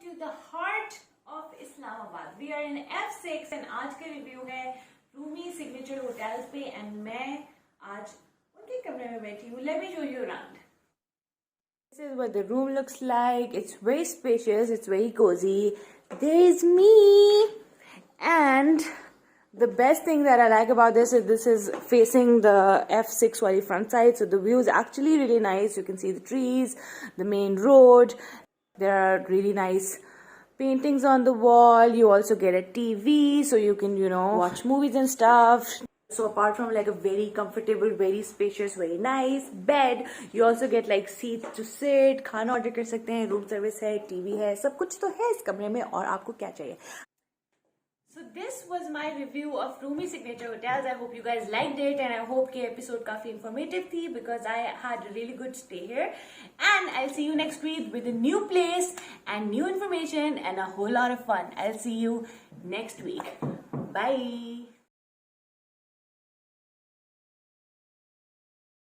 to the heart of Islamabad. We are in F6 and आज का review है Rumi signature hotels पे and मैं आज उनके कमरे में बैठी हूँ. Let me show you around. This is what the room looks like. It's very spacious. It's very cozy. There is me. And the best thing that I like about this is facing the F6 wali front side. So the view is actually really nice. You can see the trees, the main road. There are really nice paintings on the wall. You also get a TV so you can, watch movies and stuff. So apart from like a very comfortable, very spacious, very nice bed, you also get like seats to sit, खाना order कर सकते हैं, room service है, TV है, सब कुछ तो है इस कमरे में और आपको क्या चाहिए. So this was my review of Roomy Signature Hotels. I hope you guys liked it and I hope कि episode काफी informative थी because I had a really good stay here. And I'll see you next week with a new place and new information and a whole lot of fun. I'll see you next week. Bye.